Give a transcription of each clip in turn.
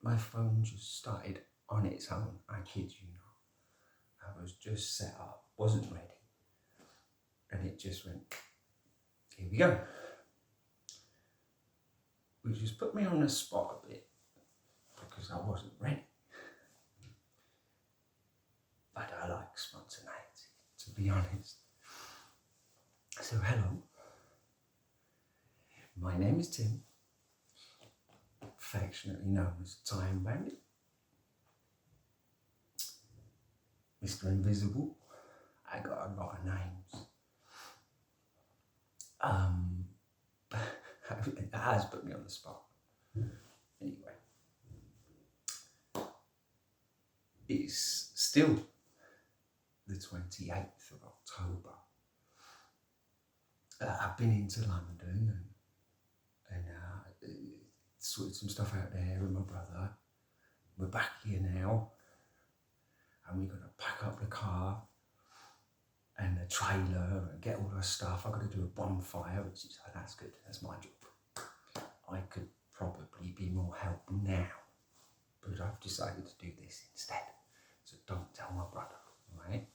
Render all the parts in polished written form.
my phone just started on its own. I kid you not. I was just set up, wasn't ready. And it just went, here we go. Which just put me on the spot a bit because I wasn't ready. But I like spontaneity, to be honest. So hello, my name is Tim, affectionately known as Time Bandit, Mr. Invisible. I got a lot of names. It has put me on the spot. Anyway, it's still the 28th of October. I've been into London and sorted some stuff out there with my brother. We're back here now, and we're gonna pack up the car and the trailer and get all our stuff. I've got to do a bonfire, which is, that's good, that's my job. I could probably be more help now, but I've decided to do this instead. So don't tell my brother, right?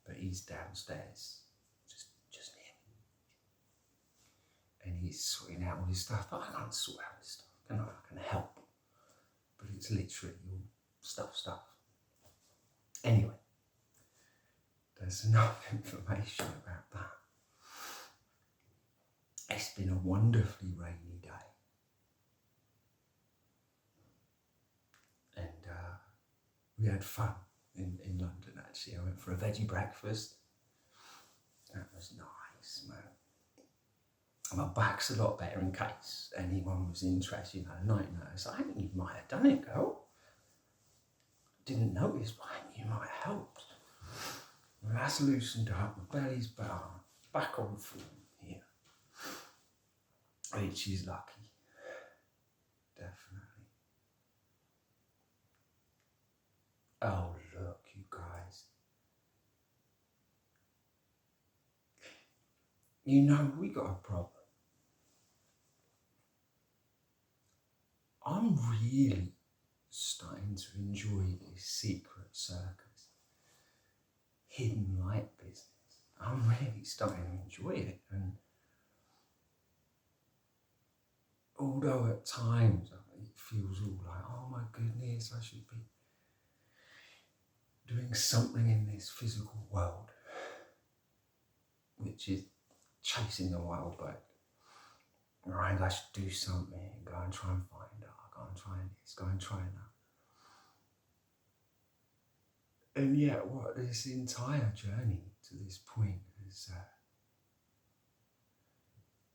But he's downstairs, just near me. And he's sorting out all his stuff. But I can't sort out his stuff, can I? I can help. But it's literally all stuff. Anyway, there's enough information about that. It's been a wonderfully rainy day. And we had fun in London, actually. I went for a veggie breakfast. That was nice, man. My back's a lot better in case anyone was interested. A night nurse. I think you might have done it, girl. Didn't notice, but I think you might have helped. That's loosened up, my belly's better, back on form here. Which is lucky. Definitely. Oh, look, you guys. You know, we got a problem. I'm really starting to enjoy this Secret Circus hidden light business. I'm really starting to enjoy it. And although at times it feels all like, oh my goodness, I should be doing something in this physical world, which is chasing the wild bird. Right, I should do something, go and try and find her, go and try this, go and try that. And yet what this entire journey to this point has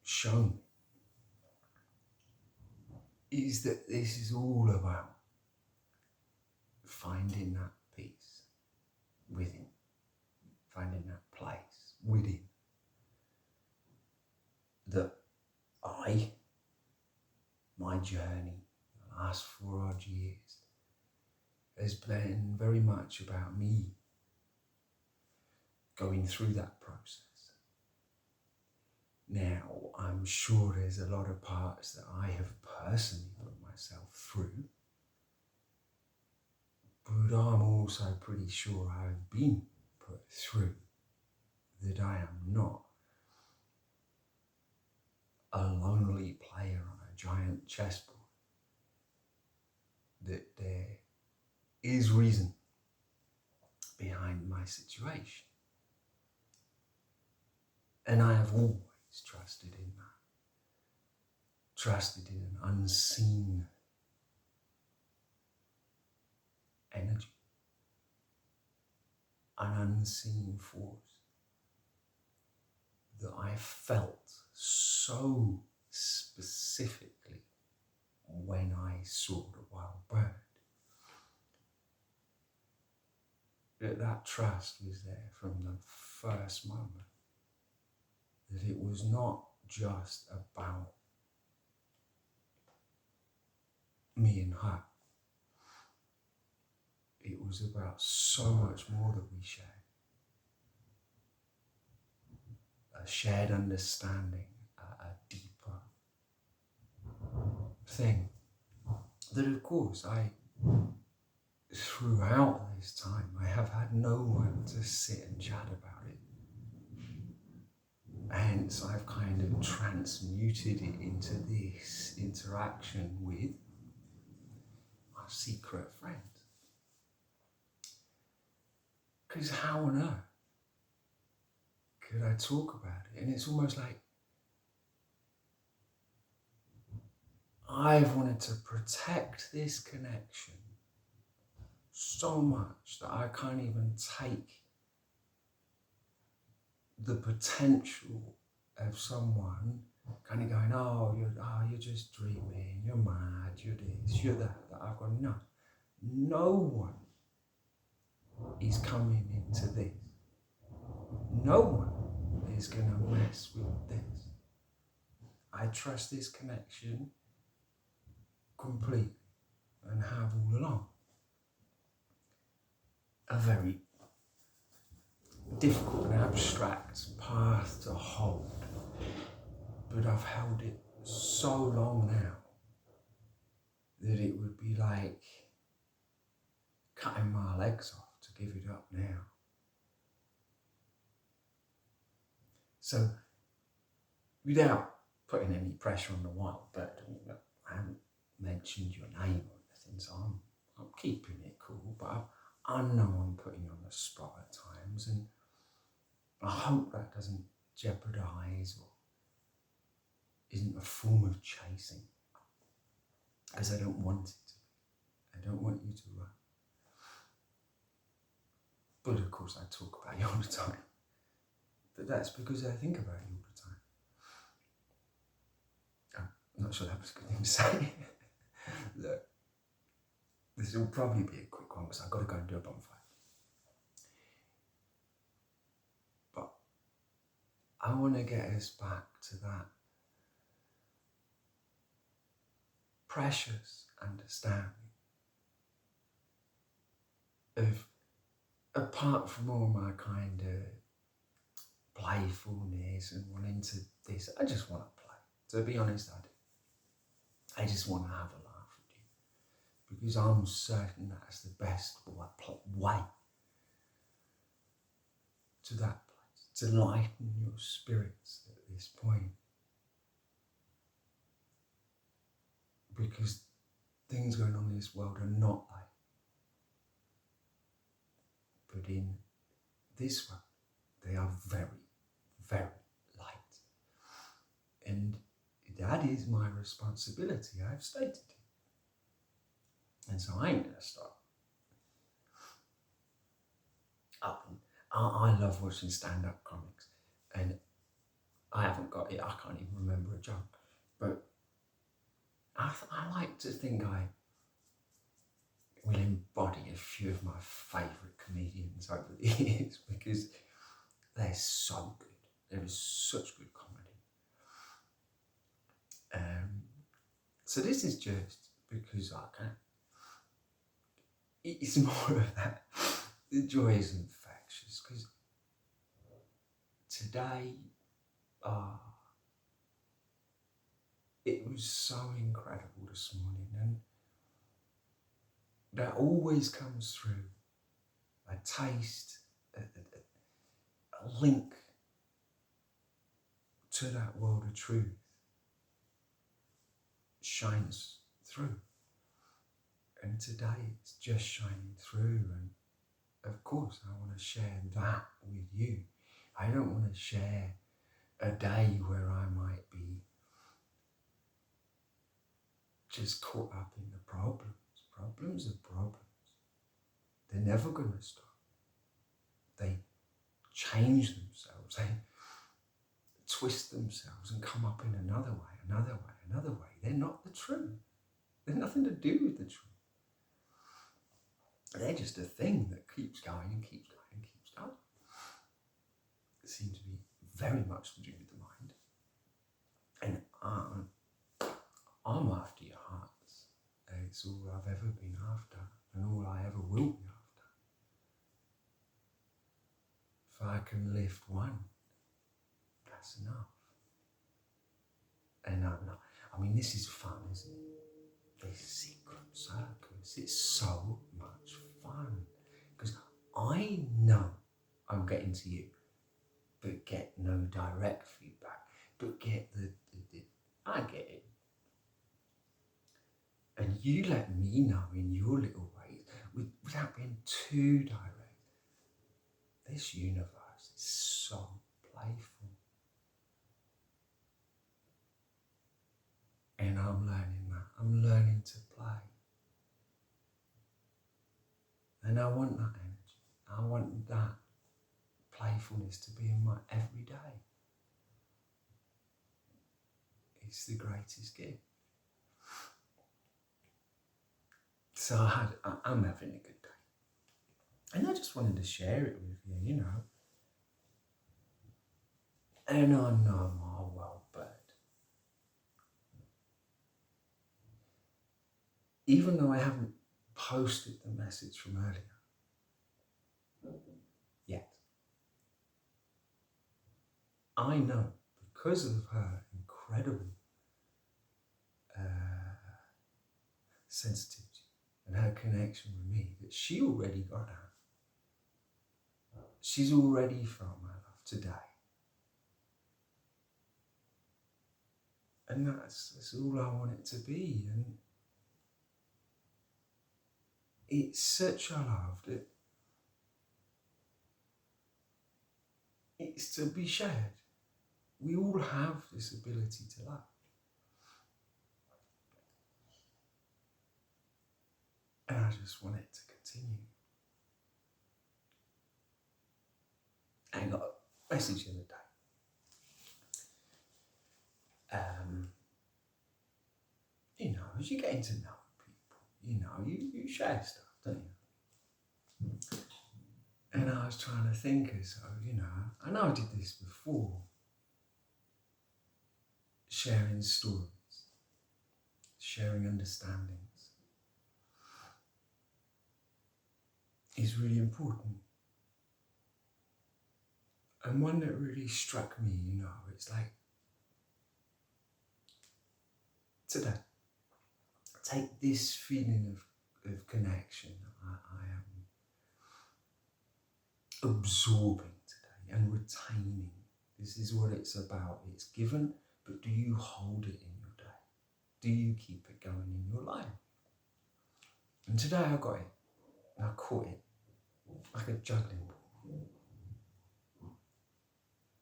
shown me is that this is all about finding that peace within, finding that place within that my journey, the last 4 odd years, has been very much about me going through that process. Now, I'm sure there's a lot of parts that I have personally put myself through, but I'm also pretty sure I've been put through that I am not a lonely player on a giant chessboard, that there is reason behind my situation. And I have always trusted in that. Trusted in an unseen energy, an unseen force that I felt so specifically when I saw the wild bird. That trust was there from the first moment. That it was not just about me and her. It was about so much more that we shared. A shared understanding, a deeper thing that of course throughout this time, I have had no one to sit and chat about it. Hence, I've kind of transmuted it into this interaction with my secret friend. Because how on earth could I talk about it? And it's almost like I've wanted to protect this connection so much that I can't even take the potential of someone kind of going, you're just dreaming, you're mad, you're this, you're that. That I've gone, no one is coming into this. No one is going to mess with this. I trust this connection completely and have all along. A very difficult and abstract path to hold, but I've held it so long now that it would be like cutting my legs off to give it up now. So, without putting any pressure on the wild bird, I haven't mentioned your name or anything, so I'm keeping it cool, but I know I'm putting you on the spot at times, and I hope that doesn't jeopardise or isn't a form of chasing, because I don't want it to be. I don't want you to run. But of course I talk about you all the time. But that's because I think about you all the time. I'm not sure that was a good thing to say. Look, this will probably be a quick one because I've got to go and do a bonfire. But I want to get us back to that precious understanding of, apart from all my kind of playfulness and wanting to this, I just want to play. To be honest, I do. I just want to have a laugh with you, because I'm certain that's the best way to that place, to lighten your spirits at this point. Because things going on in this world are not light. But in this world, they are very, very light. And that is my responsibility, I've stated it. And so I ain't going to stop. I love watching stand-up comics. And I haven't got it, I can't even remember a joke. But I like to think I will embody a few of my favourite comedians over the years, because they're so good. There is such good comedy. So this is just because I can. It's more of that. The joy is infectious, because today, it was so incredible this morning, and that always comes through. A taste, a link to that world of truth shines through. And today it's just shining through, and of course I want to share that with you. I don't want to share a day where I might be just caught up in the problems. Problems are problems. They're never going to stop. They change themselves. They twist themselves and come up in another way, another way, another way. They're not the truth. They're nothing to do with the truth. They're just a thing that keeps going and keeps going and keeps going. It seems to be very much to do with the mind. And I'm after your hearts. It's all I've ever been after, and all I ever will be after. If I can lift one, that's enough. And I mean, this is fun, isn't it? this secret circus. It's so much fun because I know I'm getting to you, but get no direct feedback, but get the I get it. And you let me know in your little ways without being too direct. This universe is so playful. And I'm learning that. I'm learning to play. And I want that energy. I want that playfulness to be in my everyday. It's the greatest gift. So I'm having a good day. And I just wanted to share it with you, you know. And I know I'm a wild bird. Even though I haven't posted the message from earlier yet, I know because of her incredible sensitivity and her connection with me that she already got out. She's already felt my love today. And that's all I want it to be. And it's such a love that it's to be shared. We all have this ability to love. And I just want it to continue. I got a message the other day. You know, as you're getting to know people, you know, you share stuff, don't you? And I was trying to think as though, you know, I know I did this before. Sharing stories, sharing understandings is really important. And one that really struck me, you know, it's like, today, take this feeling of connection I am absorbing today and retaining. This is what it's about. It's given, but do you hold it in your day? Do you keep it going in your life? And today I got it. And I caught it like a juggling ball.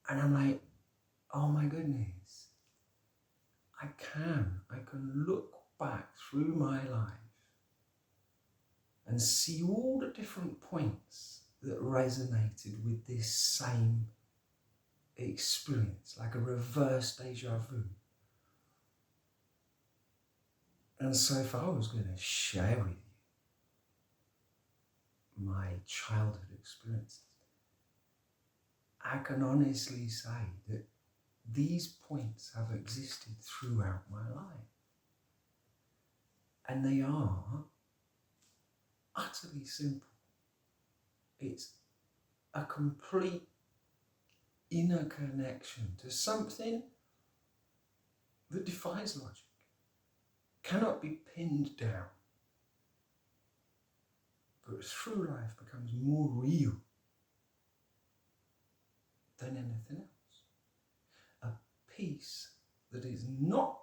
And I'm like, oh my goodness. I can look back through my life and see all the different points that resonated with this same experience, like a reverse deja vu. And so if I was going to share with you my childhood experiences, I can honestly say that these points have existed throughout my life. And they are utterly simple. It's a complete inner connection to something that defies logic, cannot be pinned down, but through life becomes more real than anything else. A peace that is not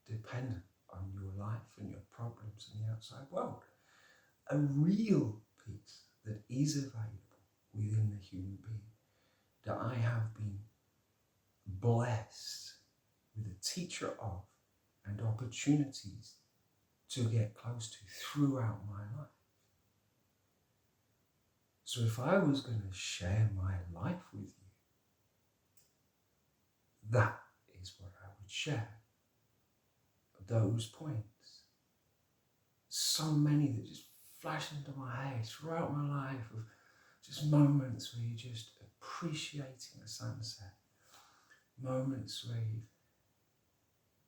dependent on your life and your problems in the outside world. A real peace that is available within the human being, that I have been blessed with a teacher of and opportunities to get close to throughout my life. So if I was going to share my life with you, that is what I would share. Those points. So many that just flash into my head throughout my life of just moments where you're just appreciating the sunset. Moments where you've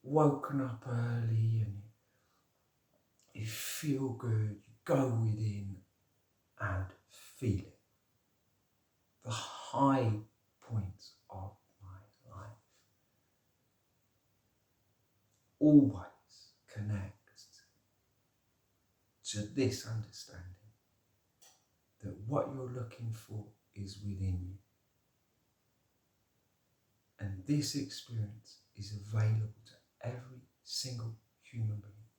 woken up early and you feel good, you go within and feel it. The high points of my life always connect to this understanding that what you're looking for is within you. And this experience is available to every single human being,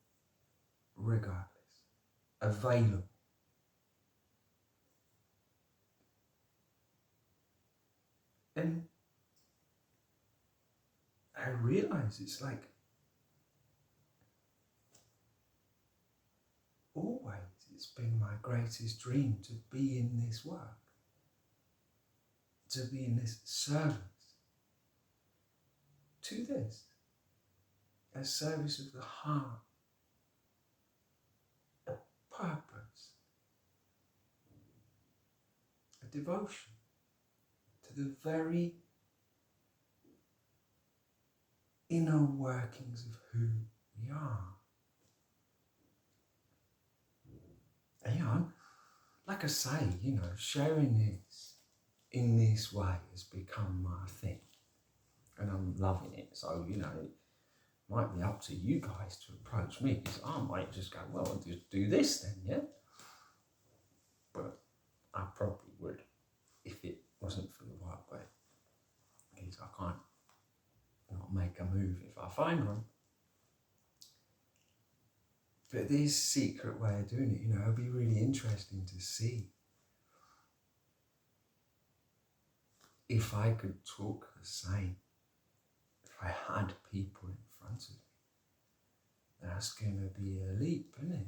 regardless. Available. And I realize it's like always it's been my greatest dream to be in this work, to be in this service, to this, a service of the heart, a purpose, a devotion to the very inner workings of who we are. And like I say, sharing this in this way has become my thing. And I'm loving it. So, it might be up to you guys to approach me, because I might just go, well, I'll just do this then, yeah? But I probably would if it wasn't for the right way. Because I can't not make a move if I find one. But this secret way of doing it, it'll be really interesting to see if I could talk the same, if I had people in front of me. That's going to be a leap, isn't it?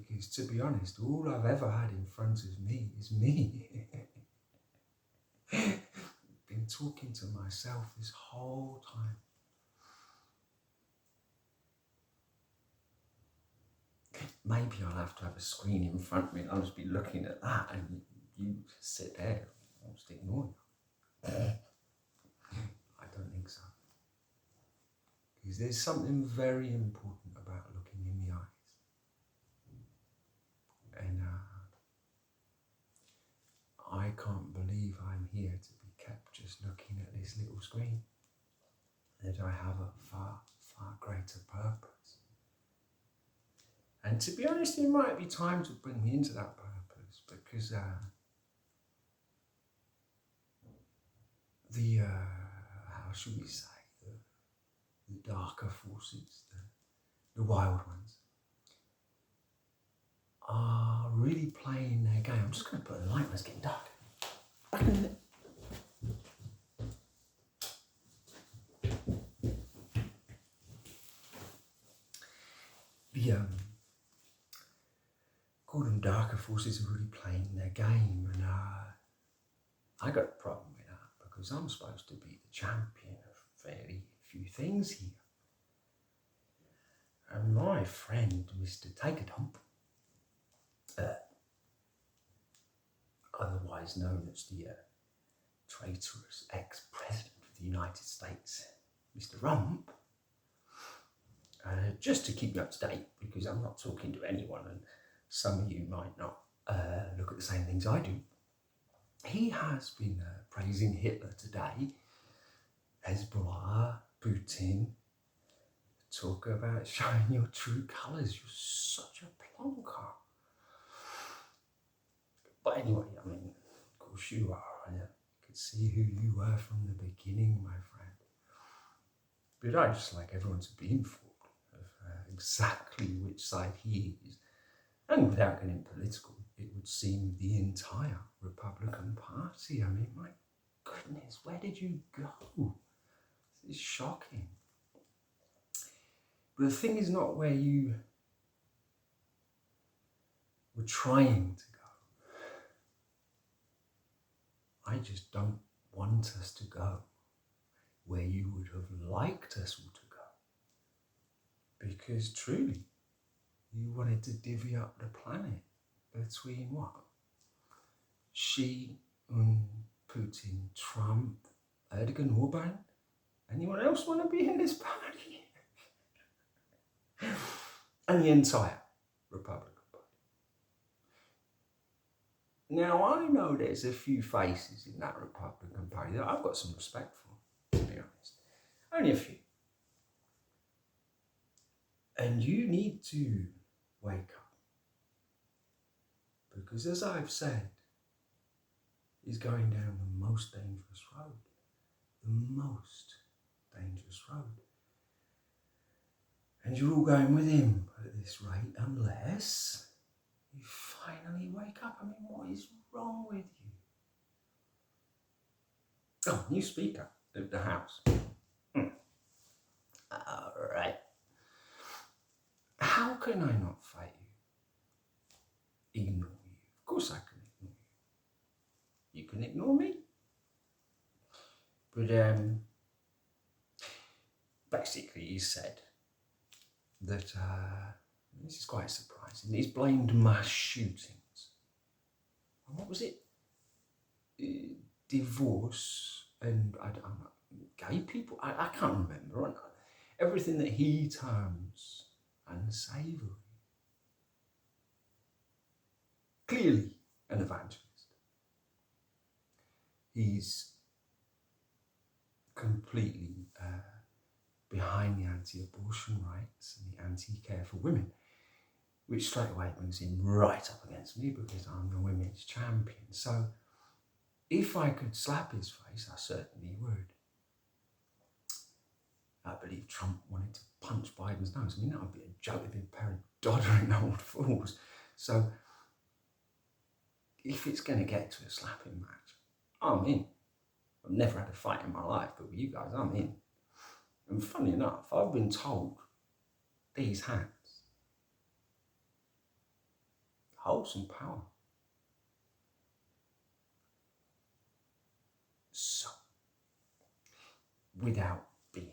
Because to be honest, all I've ever had in front of me is me. Been talking to myself this whole time. Maybe I'll have to have a screen in front of me and I'll just be looking at that and you sit there and I'll just ignore you. I don't think so. Because there's something very important about looking in the eyes. And I can't believe I'm here to be kept just looking at this little screen. That I have a far, far greater purpose. And to be honest, it might be time to bring me into that purpose, because how should we say, the darker forces, the wild ones, are really playing their game. I'm just going to put a light, it's getting dark. Call them darker forces are really playing their game, and I got a problem with that, because I'm supposed to be the champion of very few things here. And my friend, Mr. Take a Dump, otherwise known as the traitorous ex-president of the United States, Mr. Rump, just to keep you up to date, because I'm not talking to anyone and some of you might not look at the same things I do. He has been praising Hitler today, Hezbollah, Putin. Talk about showing your true colours. You're such a plonker. But anyway, of course you are. I could see who you were from the beginning, my friend. But I just like everyone to be informed of exactly which side he is. And without getting political, it would seem the entire Republican Party. My goodness, where did you go? This is shocking. But the thing is not where you were trying to go. I just don't want us to go where you would have liked us all to go. Because truly, you wanted to divvy up the planet between what? Xi and Putin, Trump, Erdogan, Orban? Anyone else want to be in this party? And the entire Republican Party. Now, I know there's a few faces in that Republican Party that I've got some respect for, to be honest. Only a few. And you need to wake up. Because as I've said, he's going down the most dangerous road. The most dangerous road. And you're all going with him at this rate, unless you finally wake up. I mean, what is wrong with you? Oh, new speaker at the house. All right. How can I not fight you? Ignore you. Of course I can ignore you. You can ignore me. But basically he said that, this is quite surprising, he's blamed mass shootings. And what was it? Divorce and gay people? I can't remember. Everything that he terms unsavoury. Clearly an evangelist. He's completely behind the anti-abortion rights and the anti-care for women, which straight away brings him right up against me because I'm the women's champion. So if I could slap his face, I certainly would. I believe Trump wanted to punch Biden's nose. I mean, that would be a joke. They'd be a pair of doddering old fools. So if it's going to get to a slapping match, I'm in. I've never had a fight in my life, but with you guys, I'm in. And funny enough, I've been told these hands hold some power. So, without being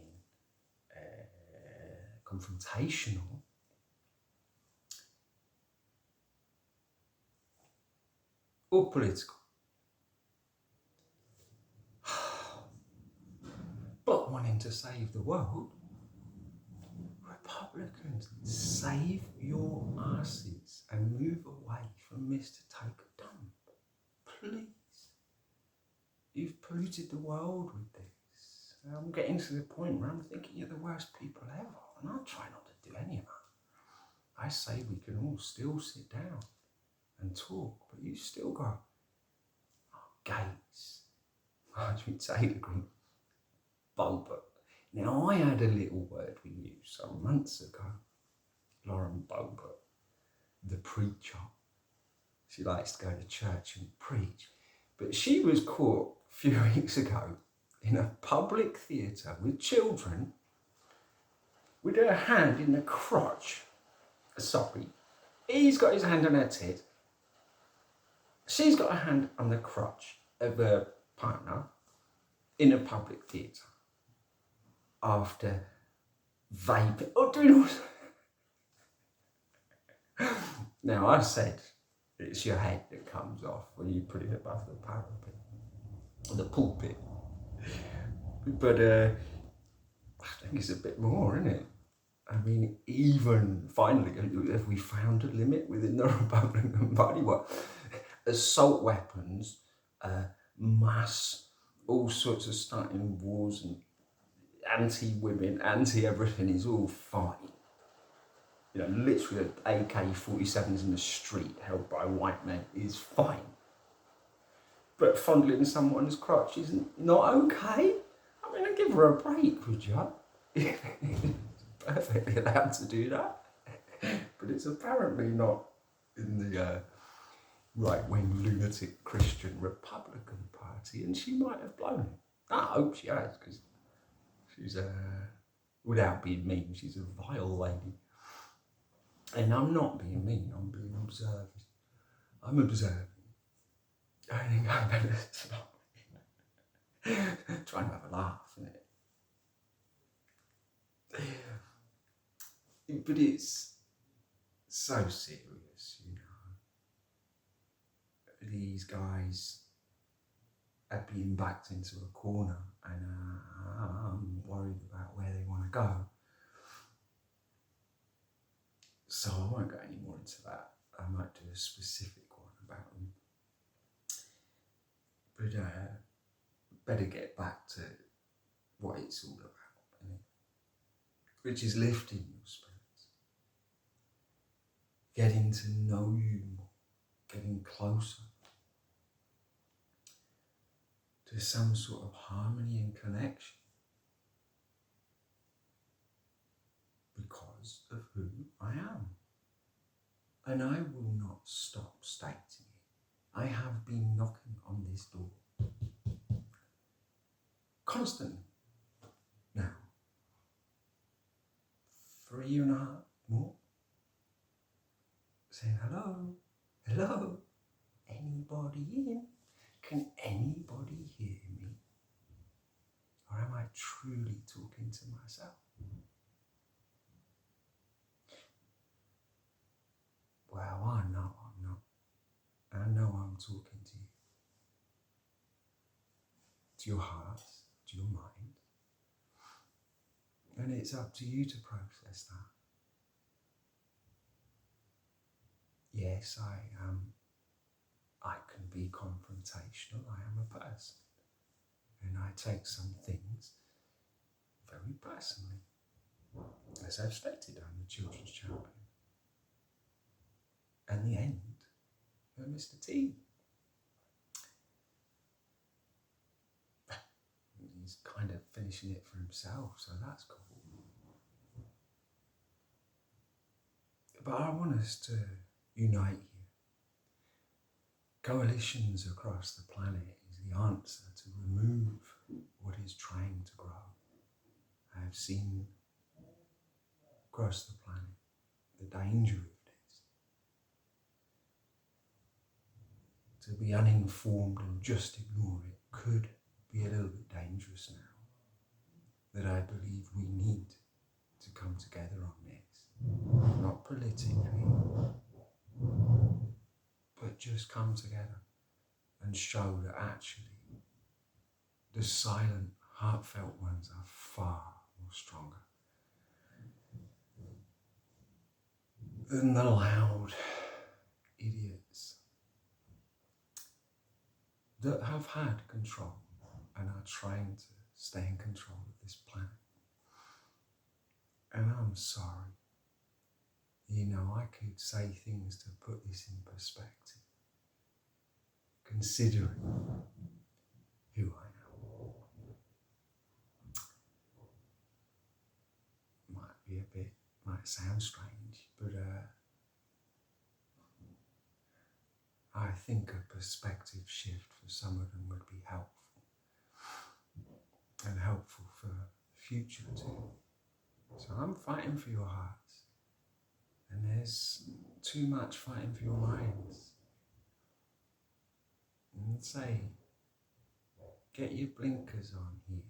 confrontational, or political, but wanting to save the world, Republicans, save your asses and move away from Mr. Take a Dump. Please. You've polluted the world with this. I'm getting to the point where I'm thinking you're the worst people ever, and I'll try not to do any of that. I say we can all still sit down and talk, but you still got Gates, Marjorie Taylor Greene, Boebert. Now, I had a little word with you some months ago. Lauren Boebert, the preacher. She likes to go to church and preach. But she was caught a few weeks ago in a public theatre with children with her hand in the crotch. Sorry. He's got his hand on her tit. She's got her hand on the crotch of her partner in a public theatre after vaping or doing all. Now, I said it's your head that comes off when you put it above the parapet, or the pulpit. But I think it's a bit more, isn't it? I mean, even finally, have we found a limit within the Republican Party? What? Assault weapons, mass, all sorts of starting wars and anti-women, anti-everything is all fine. You know, literally AK-47s in the street held by white men is fine. But fondling someone's crotch is not okay? I mean, I'd give her a break, would you? Perfectly allowed to do that. But it's apparently not in the right-wing lunatic Christian Republican Party, and she might have blown it. I hope she has, because she's, without being mean, she's a vile lady. And I'm not being mean, I'm being observant. I'm observing. I think I better stop. Trying to have a laugh, isn't it? But it's so serious, you know. These guys are being backed into a corner, and I'm worried about where they want to go. So I won't go any more into that. I might do a specific one about them. But better get back to what it's all about, which is lifting your spirits, getting to know you more, getting closer to some sort of harmony and connection because of who I am. And I will not stop stating it. I have been knocking on this door constantly now. 3.5 more. Saying hello, hello, anybody in? Can anybody hear me? Or am I truly talking to myself? Well, I know I'm not. I know I'm talking to you. To your heart, to your mind. And it's up to you to process that. Yes, I can be confrontational. I am a person. And I take some things very personally. As I've stated, I'm the children's champion. And the end of Mr. T. He's kind of finishing it for himself, so that's cool. But I want us to unite here. Coalitions across the planet is the answer to remove what is trying to grow. I have seen across the planet the danger of this. To be uninformed and just ignore it could be a little bit dangerous now. That I believe we need to come together on this. Not politically, but just come together and show that actually the silent, heartfelt ones are far more stronger than the loud idiots that have had control and are trying to stay in control of this planet. And I'm sorry. You know, I could say things to put this in perspective, considering who I am. Might sound strange, but I think a perspective shift for some of them would be helpful. And helpful for the future too. So I'm fighting for your hearts. And there's too much fighting for your minds. And say, get your blinkers on here.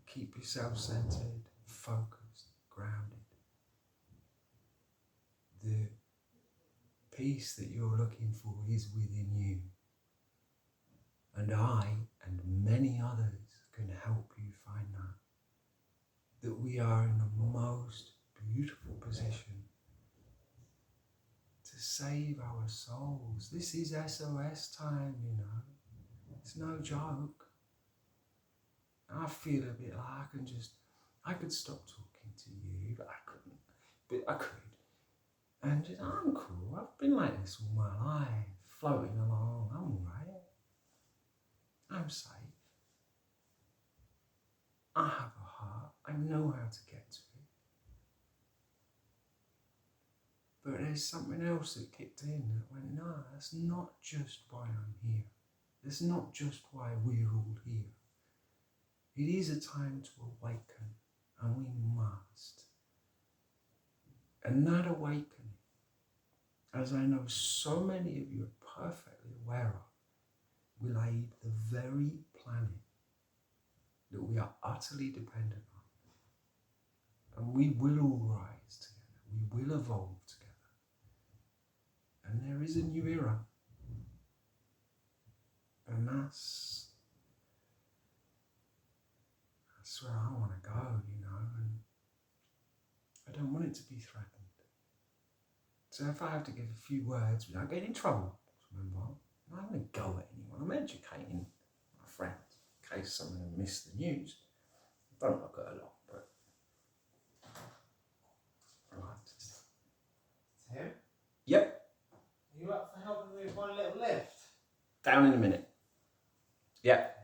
Keep yourself centered, focused, grounded. The peace that you're looking for is within you. And I and many others can help you find that. That we are in the most beautiful position to save our souls. This is SOS time, you know. It's no joke. I feel a bit like I could stop talking to you, but I couldn't. But I could. And I'm cool. I've been like this all my life, floating along. I'm all right. I'm safe. I have a heart. I know how to get to it. But there's something else that kicked in that went, no, that's not just why I'm here. That's not just why we're all here. It is a time to awaken, and we must. And that awakening, as I know so many of you are perfectly aware of, will aid the very planet that we are utterly dependent on. And we will all rise together. We will evolve together. And there is a new era. And that's where I want to go, you know, and I don't want it to be threatened. So if I have to give a few words without getting in trouble, remember, I'm not going to go at anyone. I'm educating my friends in case some of them miss the news. I don't look at a lot, but right. Here? Yep. up for helping me with my little lift? Down in a minute. Yep.